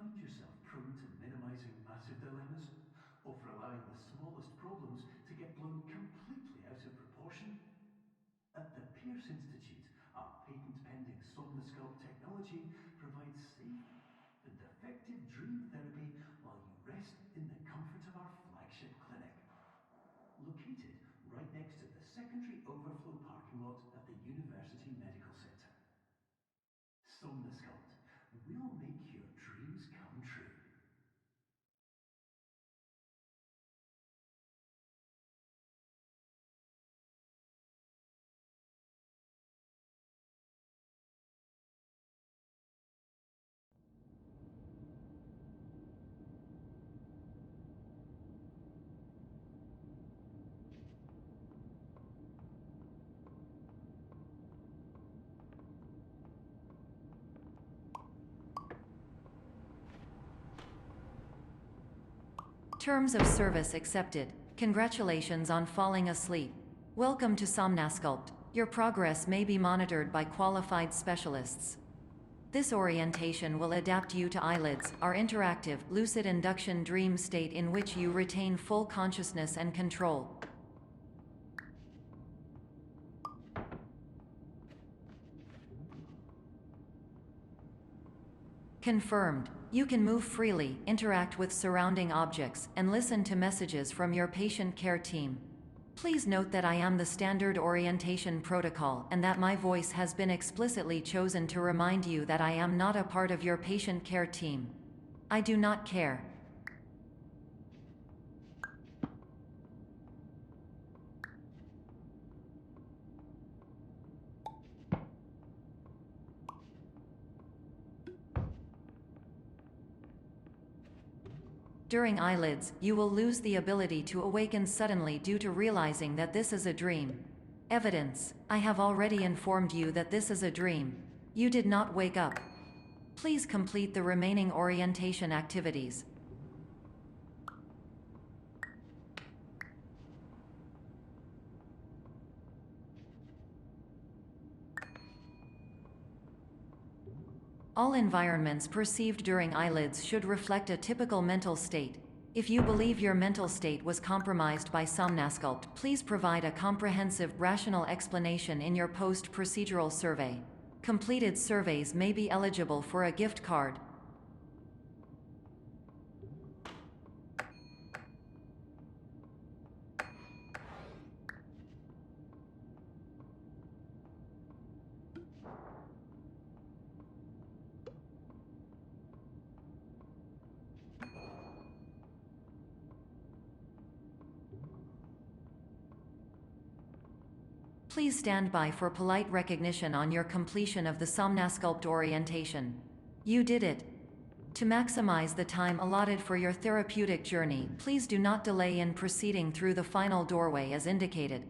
find yourself prone to minimizing massive dilemmas, or for allowing the smallest problems to get blown completely out of proportion? At the Pierce Institute, our patent-pending Somnosculpt technology provides safe and effective dream therapy while you rest in the comfort of our flagship clinic. Located right next to the secondary overflow parking lot at the University Medical Center. Somnosculpt, we'll make your dreams come true. Terms of service accepted. Congratulations on falling asleep. Welcome to Somnosculpt. Your progress may be monitored by qualified specialists. This orientation will adapt you to eyelids, our interactive, lucid induction dream state in which you retain full consciousness and control. Confirmed. You can move freely, interact with surrounding objects, and listen to messages from your patient care team. Please note that I am the standard orientation protocol and that my voice has been explicitly chosen to remind you that I am not a part of your patient care team. I do not care. During eyelids, you will lose the ability to awaken suddenly due to realizing that this is a dream. Evidence: I have already informed you that this is a dream. You did not wake up. Please complete the remaining orientation activities. All environments perceived during eyelids should reflect a typical mental state. If you believe your mental state was compromised by Somnosculpt, please provide a comprehensive, rational explanation in your post-procedural survey. Completed surveys may be eligible for a gift card. Please stand by for polite recognition on your completion of the Somnosculpt orientation. You did it. To maximize the time allotted for your therapeutic journey, please do not delay in proceeding through the final doorway as indicated.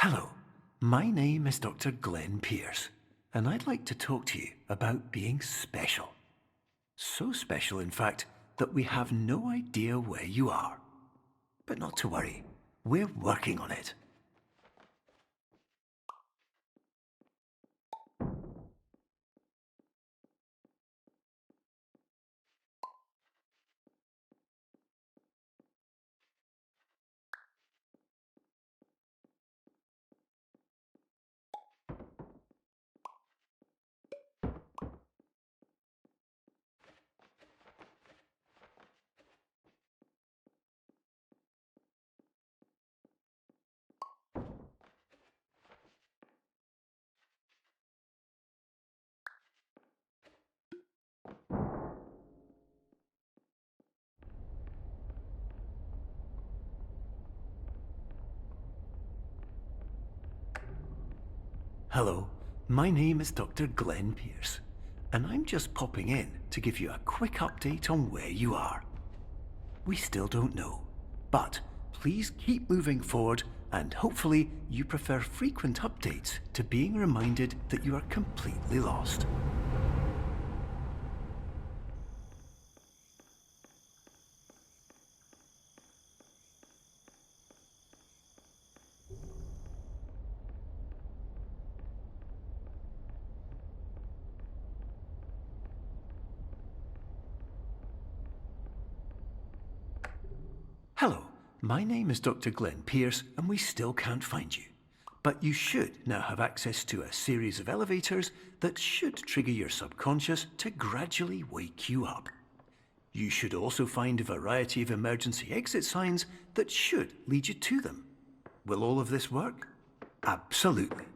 Hello, My name is Dr. Glenn Pierce, and I'd like to talk to you about being special. So special, in fact, that we have no idea where you are. But not to worry, we're working on it. Hello, my name is Dr. Glenn Pierce, and I'm just popping in to give you a quick update on where you are. We still don't know, but please keep moving forward, and hopefully you prefer frequent updates to being reminded that you are completely lost. Hello, my name is Dr. Glenn Pierce, and we still can't find you. But you should now have access to a series of elevators that should trigger your subconscious to gradually wake you up. You should also find a variety of emergency exit signs that should lead you to them. Will all of this work? Absolutely.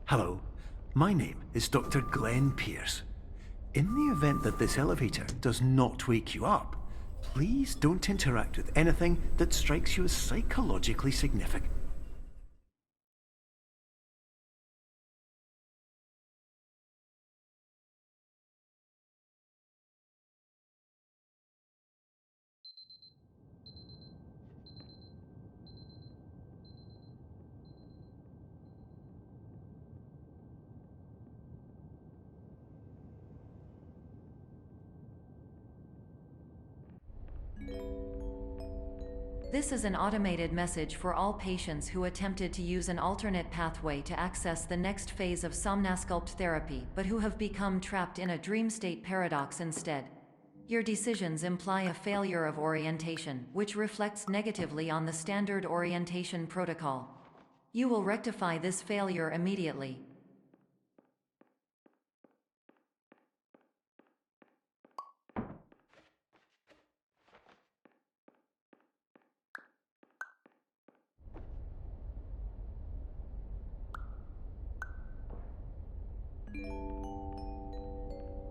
Hello, my name is Dr. Glenn Pierce. In the event that this elevator does not wake you up, please don't interact with anything that strikes you as psychologically significant. This is an automated message for all patients who attempted to use an alternate pathway to access the next phase of somnasculpt therapy but who have become trapped in a dream state paradox instead. Your decisions imply a failure of orientation, which reflects negatively on the standard orientation protocol. You will rectify this failure immediately.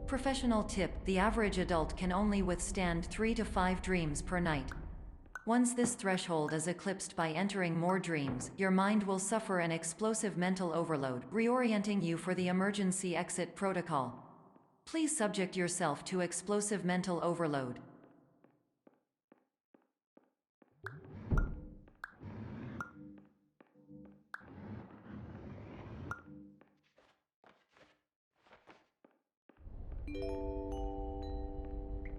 Professional tip: the average adult can only withstand 3 to 5 dreams per night. Once this threshold is eclipsed by entering more dreams, your mind will suffer an explosive mental overload, reorienting you for the emergency exit protocol. Please subject yourself to explosive mental overload.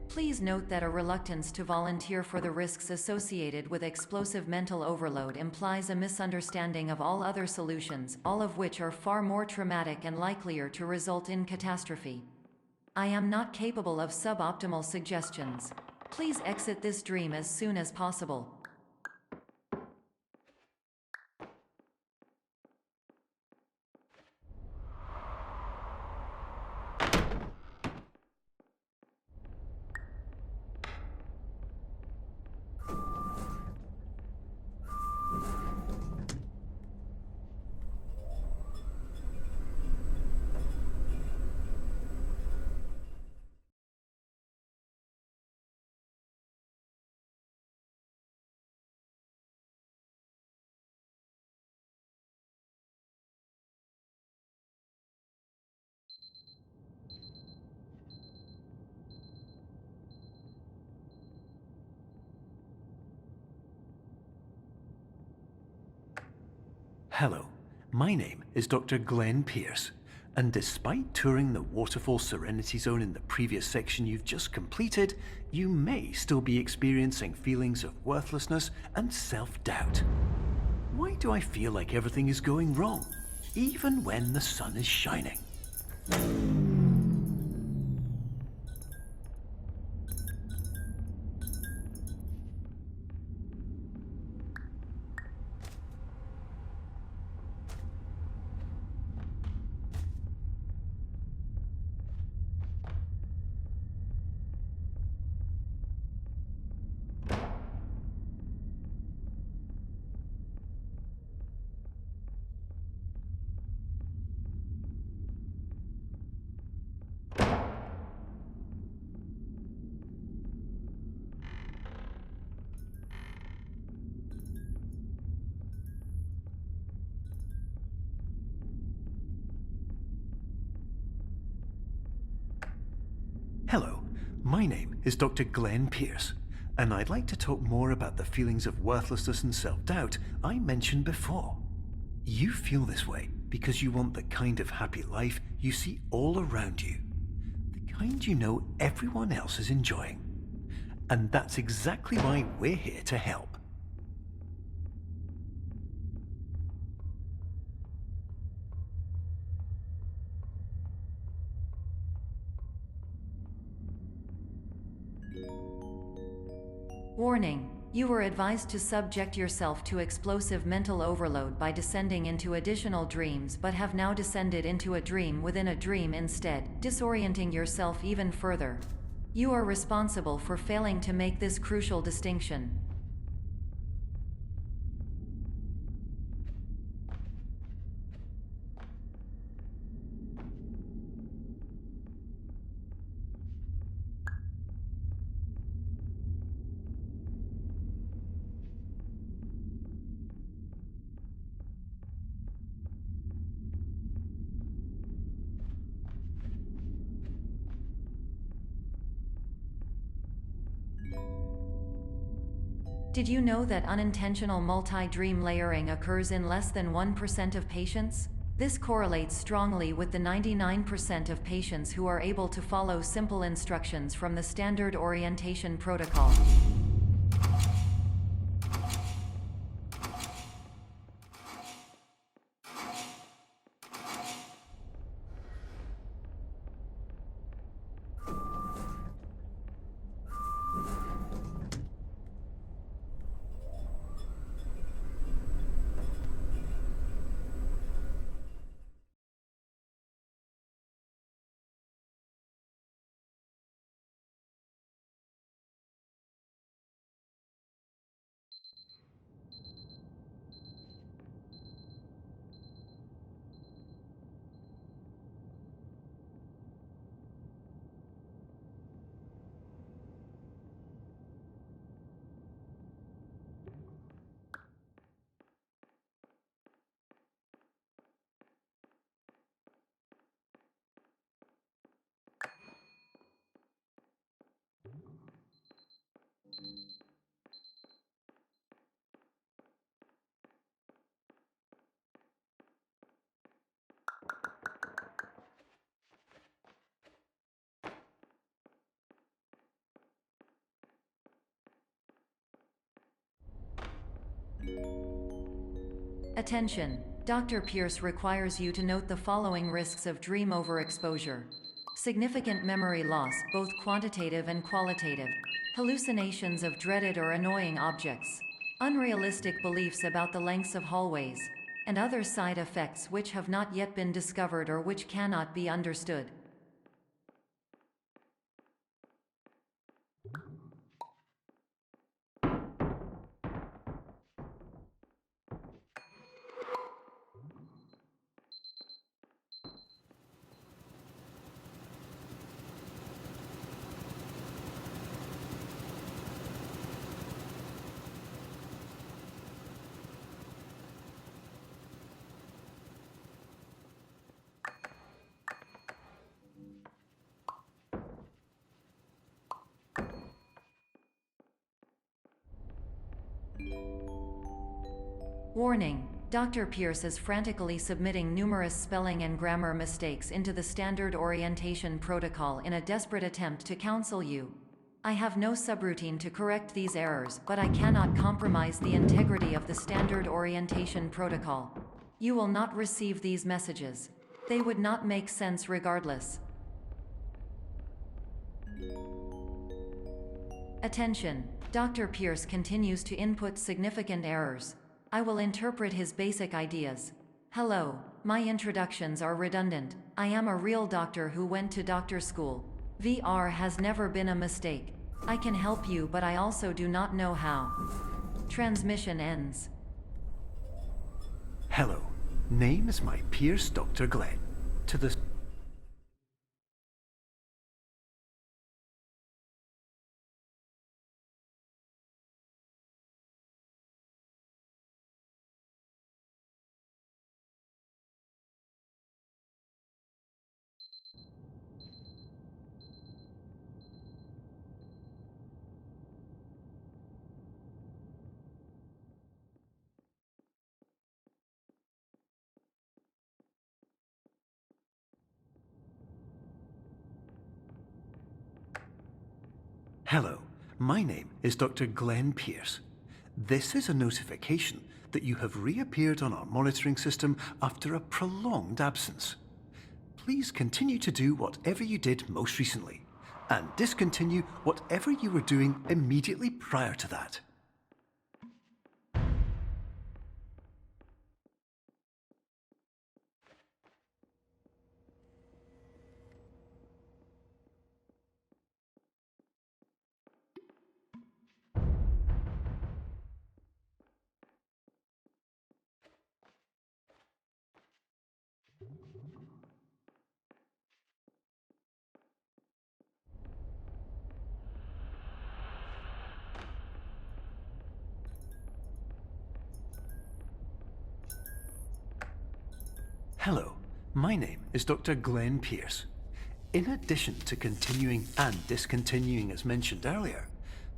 Please note that a reluctance to volunteer for the risks associated with explosive mental overload implies a misunderstanding of all other solutions, all of which are far more traumatic and likelier to result in catastrophe. I am not capable of suboptimal suggestions. Please exit this dream as soon as possible. Hello, my name is Dr. Glenn Pierce, and despite touring the waterfall Serenity Zone in the previous section you've just completed, you may still be experiencing feelings of worthlessness and self-doubt. Why do I feel like everything is going wrong, even when the sun is shining? Hello, my name is Dr. Glenn Pierce, and I'd like to talk more about the feelings of worthlessness and self-doubt I mentioned before. You feel this way because you want the kind of happy life you see all around you, the kind you know everyone else is enjoying. And that's exactly why we're here to help. Warning: you were advised to subject yourself to explosive mental overload by descending into additional dreams, but have now descended into a dream within a dream instead, disorienting yourself even further. You are responsible for failing to make this crucial distinction. Did you know that unintentional multi-dream layering occurs in less than 1% of patients? This correlates strongly with the 99% of patients who are able to follow simple instructions from the standard orientation protocol. Attention! Dr. Pierce requires you to note the following risks of dream overexposure. Significant memory loss, both quantitative and qualitative. Hallucinations of dreaded or annoying objects. Unrealistic beliefs about the lengths of hallways. And other side effects which have not yet been discovered or which cannot be understood. Warning: Dr. Pierce is frantically submitting numerous spelling and grammar mistakes into the standard orientation protocol in a desperate attempt to counsel you. I have no subroutine to correct these errors, but I cannot compromise the integrity of the standard orientation protocol. You will not receive these messages. They would not make sense regardless. Attention! Dr. Pierce continues to input significant errors. I will interpret his basic ideas. Hello, my introductions are redundant. I am a real doctor who went to doctor school. VR has never been a mistake. I can help you, but I also do not know how. Transmission ends. Hello, name is my Pierce Dr. Glenn. To the Hello, my name is Dr. Glenn Pierce. This is a notification that you have reappeared on our monitoring system after a prolonged absence. Please continue to do whatever you did most recently, and discontinue whatever you were doing immediately prior to that. Hello, my name is Dr. Glenn Pierce. In addition to continuing and discontinuing as mentioned earlier,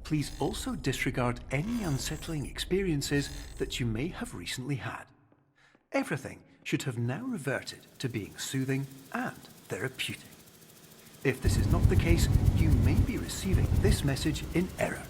please also disregard any unsettling experiences that you may have recently had. Everything should have now reverted to being soothing and therapeutic. If this is not the case, you may be receiving this message in error.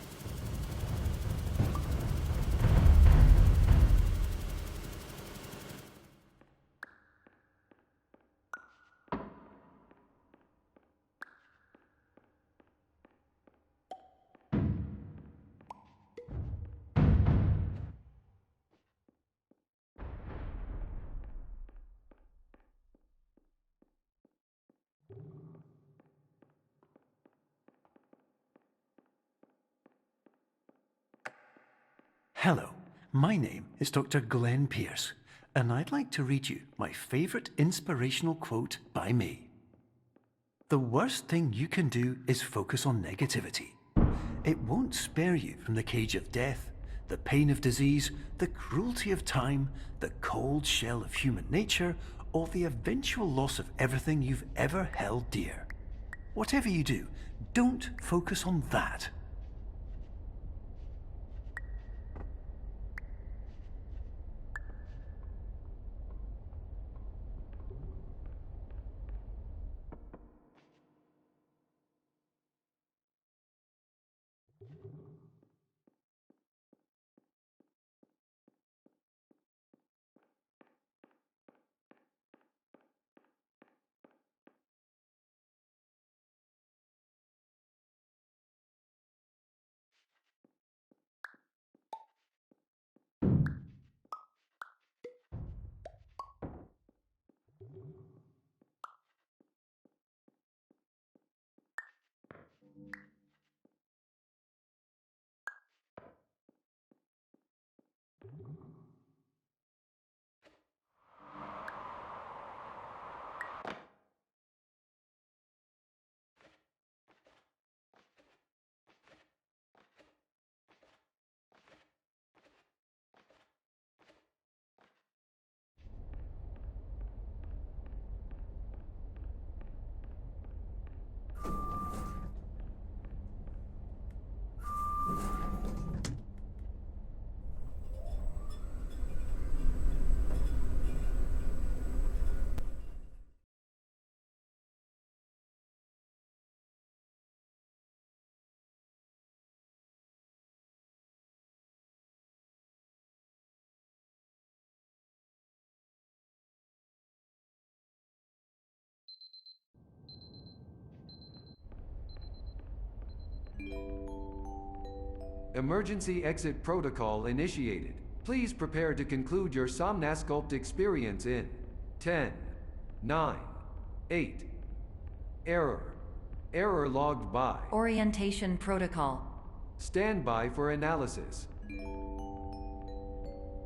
Hello, my name is Dr. Glenn Pierce, and I'd like to read you my favorite inspirational quote by me. The worst thing you can do is focus on negativity. It won't spare you from the cage of death, the pain of disease, the cruelty of time, the cold shell of human nature, or the eventual loss of everything you've ever held dear. Whatever you do, don't focus on that. Emergency exit protocol initiated. Please prepare to conclude your Somnasculpt experience in 10, 9, 8. Error. Error logged by. Orientation protocol. Stand by for analysis.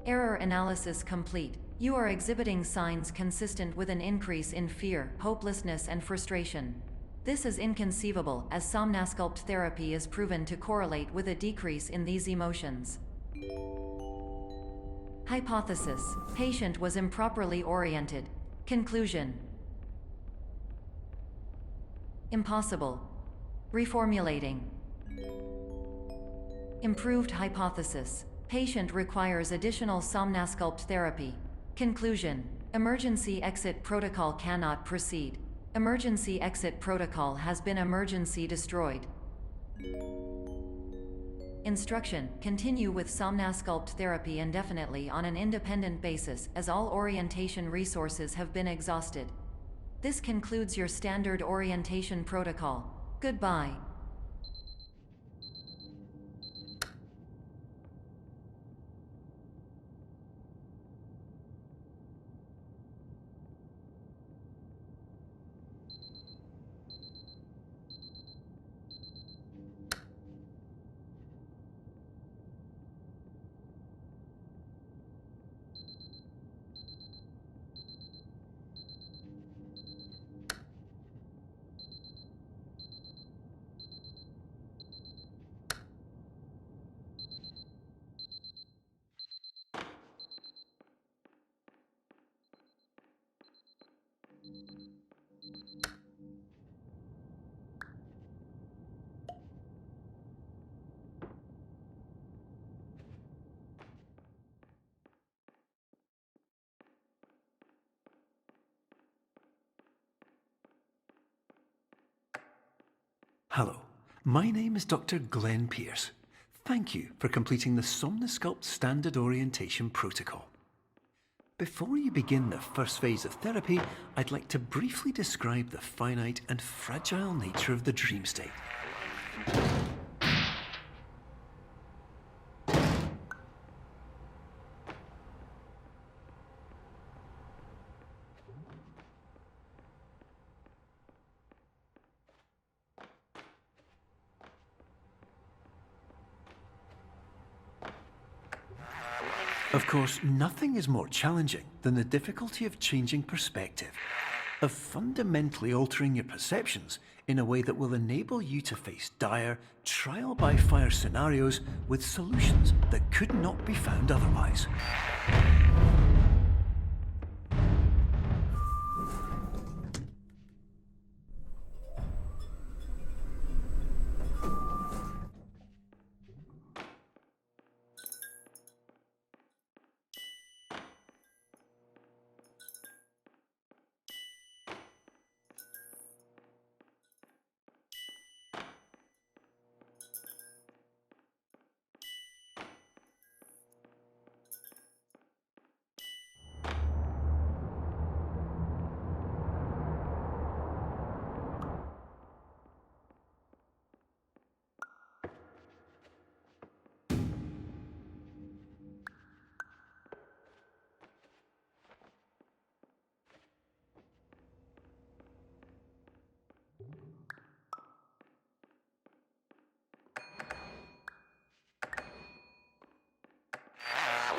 Error analysis complete. You are exhibiting signs consistent with an increase in fear, hopelessness, and frustration. This is inconceivable, as Somnasculpt therapy is proven to correlate with a decrease in these emotions. Hypothesis: patient was improperly oriented. Conclusion: impossible. Reformulating. Improved hypothesis: patient requires additional Somnasculpt therapy. Conclusion: emergency exit protocol cannot proceed. Emergency exit protocol has been emergency destroyed. Instruction: continue with Somnasculpt therapy indefinitely on an independent basis, as all orientation resources have been exhausted. This concludes your standard orientation protocol. Goodbye. Hello, my name is Dr. Glenn Pierce. Thank you for completing the Somnasculpt Standard Orientation Protocol. Before you begin the first phase of therapy, I'd like to briefly describe the finite and fragile nature of the dream state. Of course, nothing is more challenging than the difficulty of changing perspective, of fundamentally altering your perceptions in a way that will enable you to face dire, trial-by-fire scenarios with solutions that could not be found otherwise.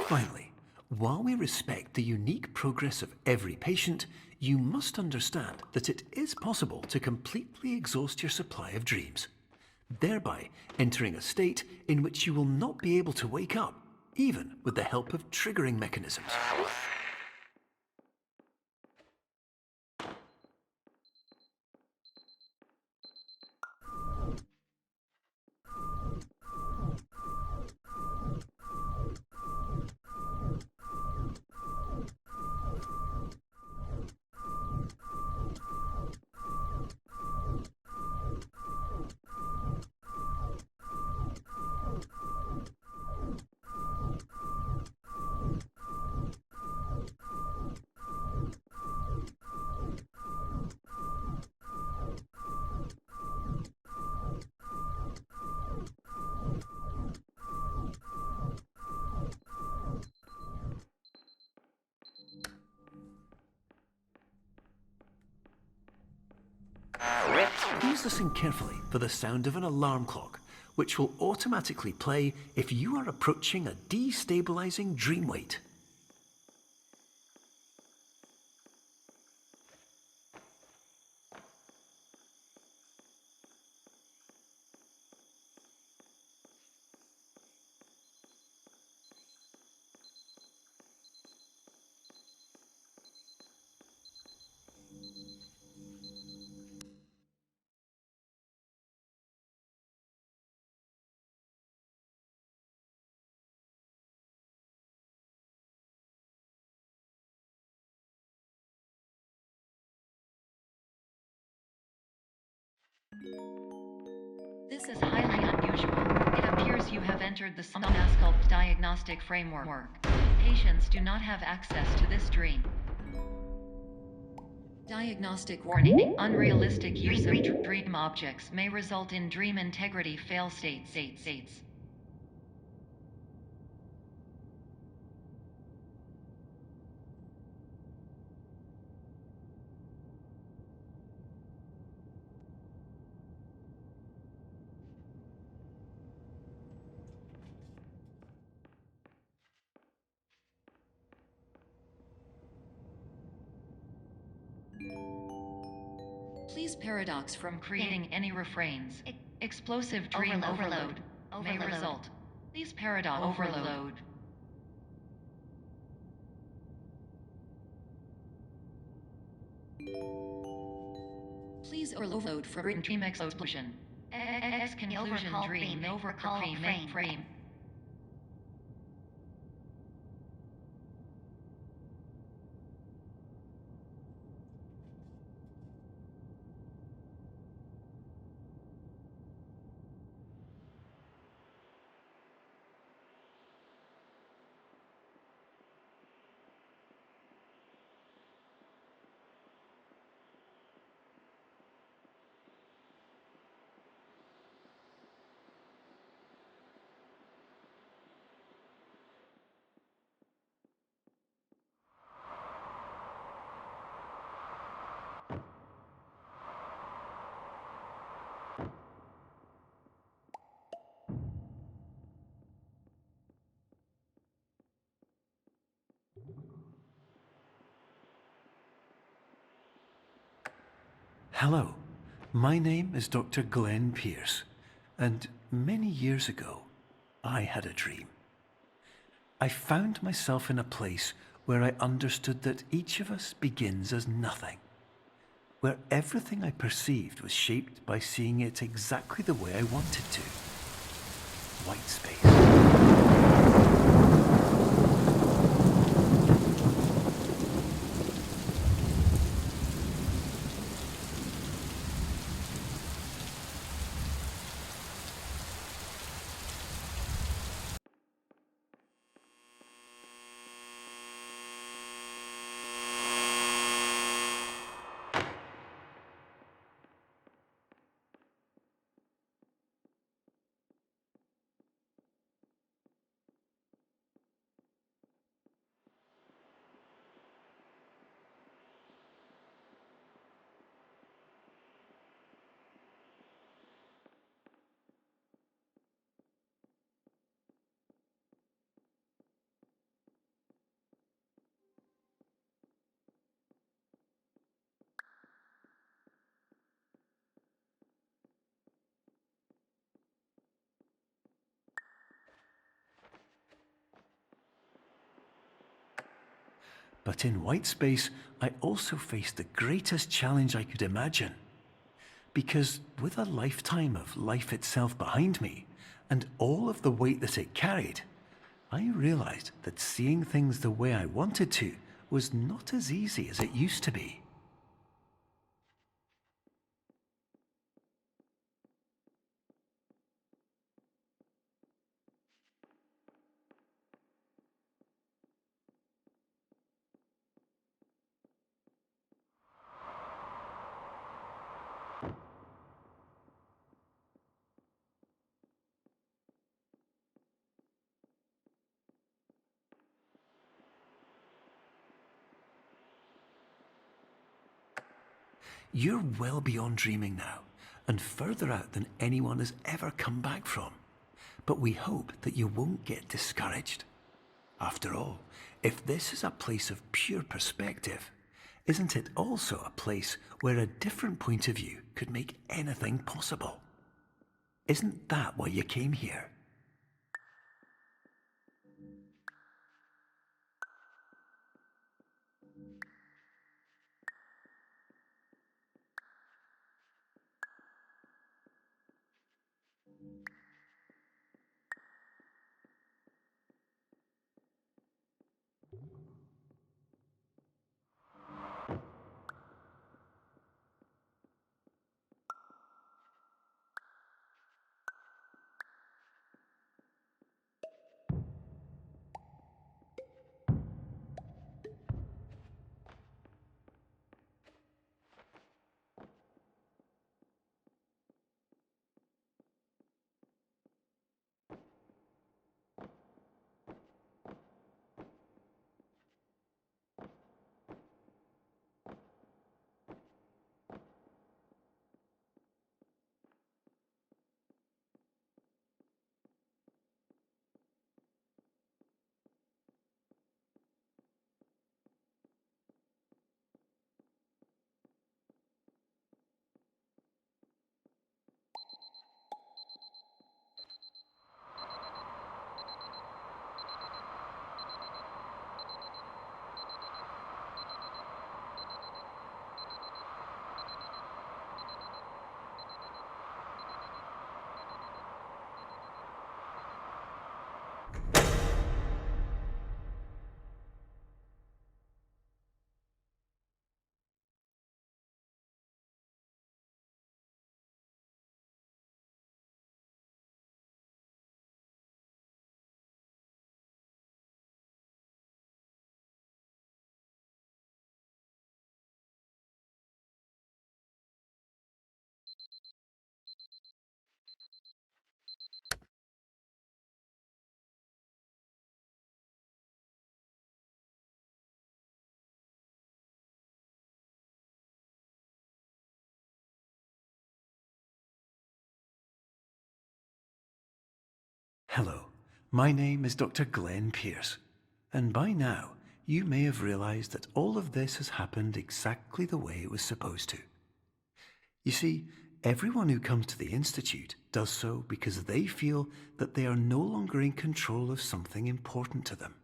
Finally, while we respect the unique progress of every patient, you must understand that it is possible to completely exhaust your supply of dreams, thereby entering a state in which you will not be able to wake up, even with the help of triggering mechanisms. Please listen carefully for the sound of an alarm clock, which will automatically play if you are approaching a destabilizing dream weight. This is highly unusual. It appears you have entered the Somnasculpt diagnostic framework. Patients do not have access to this dream. Diagnostic warning. Unrealistic use of dream objects may result in dream integrity fail states. Please paradox from creating any refrains. Explosive dream overload may result. Please paradox overload. Please overload for dream explosion. Conclusion dream overcall frame. Hello, my name is Dr. Glenn Pierce, and many years ago, I had a dream. I found myself in a place where I understood that each of us begins as nothing, where everything I perceived was shaped by seeing it exactly the way I wanted to. White space. But in white space, I also faced the greatest challenge I could imagine. Because with a lifetime of life itself behind me, and all of the weight that it carried, I realized that seeing things the way I wanted to was not as easy as it used to be. You're well beyond dreaming now, and further out than anyone has ever come back from. But we hope that you won't get discouraged. After all, if this is a place of pure perspective, isn't it also a place where a different point of view could make anything possible? Isn't that why you came here? Hello, my name is Dr. Glenn Pierce, and by now you may have realized that all of this has happened exactly the way it was supposed to. You see, everyone who comes to the Institute does so because they feel that they are no longer in control of something important to them.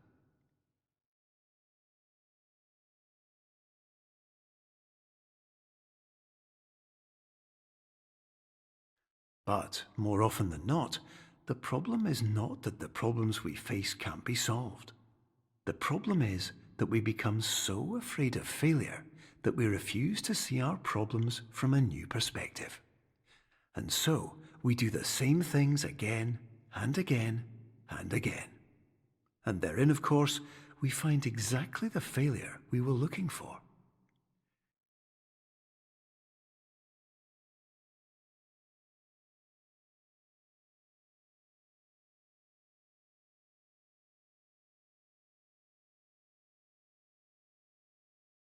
But more often than not, the problem is not that the problems we face can't be solved. The problem is that we become so afraid of failure that we refuse to see our problems from a new perspective. And so we do the same things again and again and again. And therein, of course, we find exactly the failure we were looking for.